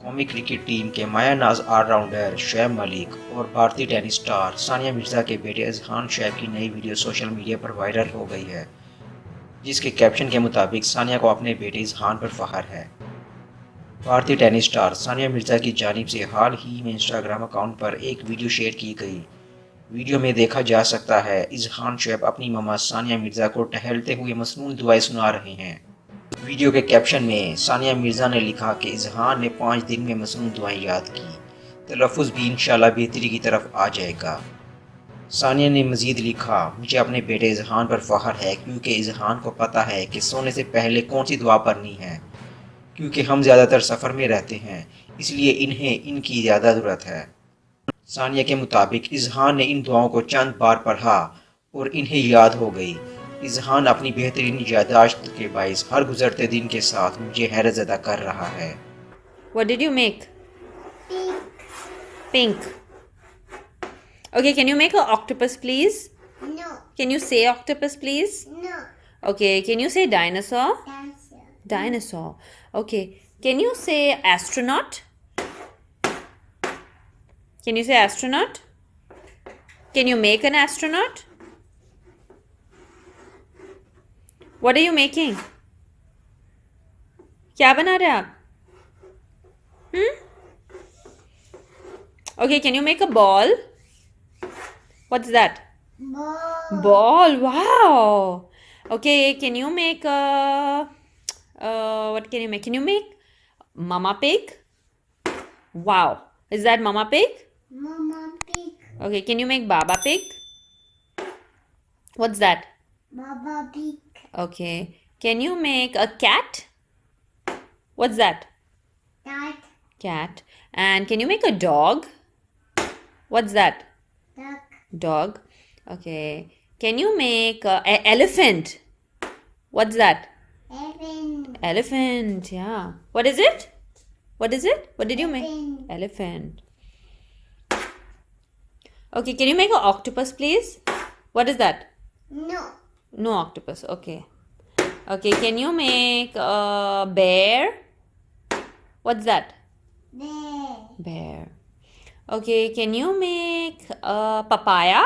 قومی cricket team کے مایہ ناز all rounder Shoaib Malik اور بھارتی ٹینس سٹار ثانیہ مرزا کے بیٹے اذہان شعیب کی نئی ویڈیو سوشل میڈیا پر وائرل ہو گئی ہے، جس کے کیپشن کے مطابق ثانیہ کو اپنے بیٹے اذہان پر فخر ہے۔ بھارتی ٹینس سٹار ثانیہ مرزا کی جانب سے حال ہی میں انسٹاگرام اکاؤنٹ پر ایک ویڈیو شیئر کی گئی۔ ویڈیو میں دیکھا جا سکتا ہے اذہان شعیب اپنی ماما ثانیہ مرزا کو ٹہلتے ہوئے مسنون دعائیں سنا رہے ہیں۔ ویڈیو کے کیپشن میں ثانیہ مرزا نے لکھا کہ اذہان نے 5 دن میں مسنون دعائیں یاد کی، تلفظ بھی انشاءاللہ بہتری کی طرف آ جائے گا۔ ثانیہ نے مزید لکھا، مجھے اپنے بیٹے اذہان پر فخر ہے کیونکہ اذہان کو پتہ ہے کہ سونے سے پہلے کون سی دعا پڑھنی ہے، کیونکہ ہم زیادہ تر سفر میں رہتے ہیں، اس لیے انہیں ان کی زیادہ ضرورت ہے۔ ثانیہ کے مطابق اذہان نے ان دعاؤں کو چند بار پڑھا اور انہیں یاد ہو گئی۔ اذہان اپنی بہترین یادداشت کے باعث ہر گزرتے دن کے ساتھ مجھے حیرت زدہ کر رہا ہے۔ What did you make? Pink. Okay, can you make an octopus, please? No. Can you say octopus, please? No. Okay, can you say dinosaur? Dancer. Dinosaur. Okay, can you say astronaut? Can you say astronaut? Can you make an astronaut? What are you making? کیا بنا رہے آپ؟ Okay, can you make a ball? What's that? Ball. Ball. Wow. Okay, can you make a what can you make? Can you make Mama Pig? Wow. Is that Mama Pig? Mama Pig. Okay, can you make Baba Pig? What's that? Baba Pig. Okay. Can you make a cat? What's that? Dad. Cat. And can you make a dog? What's that? Duck. Dog. Okay. Can you make a elephant? What's that? Elephant. Elephant. Yeah. What is it? What is it? What did you make? Elephant. Elephant. Okay. Can you make an octopus, please? What is that? No. No octopus. Okay. Okay. Can you make a bear? What's that? Bear. Bear. Okay. Can you make a papaya?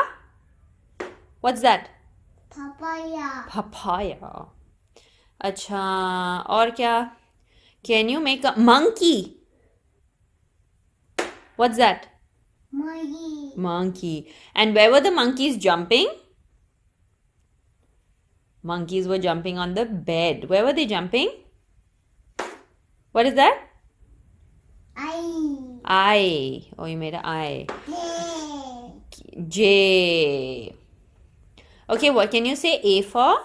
What's that? Papaya. Papaya. Acha. Aur kya? Can you make a monkey? What's that? Monkey. Monkey. And where were the monkeys jumping? Monkeys were jumping on the bed. Where were they jumping? What is that? I. Oh, you made an I. J. Okay, what can you say? A for?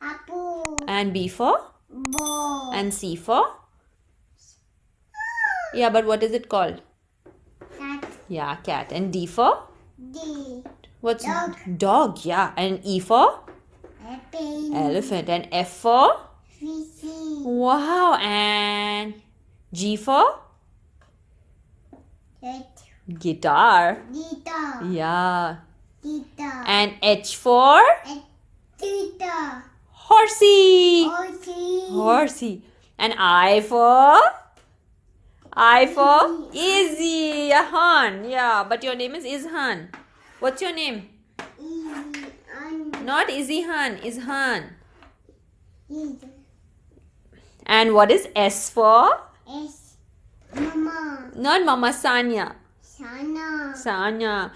Apple. And B for? Ball. And C for? Yeah, but what is it called? Cat. Yeah, cat. And D for? D. What's Dog. Dog, yeah. And E for? Elephant. Elephant. And F for? Fishy. Wow. And G for? Cat. Guitar. Guitar. Yeah. Guitar. And H for? Guitar. Horsey. Horsey. Horsey. And I for? I for? Izzy. Ahan. Yeah, but your name is Izhan. What's your name? Easy. Not Izzyhan. Izhan. Easy. And what is S for? S. Mama. Not Mama, Sanya. Sana. Sanya.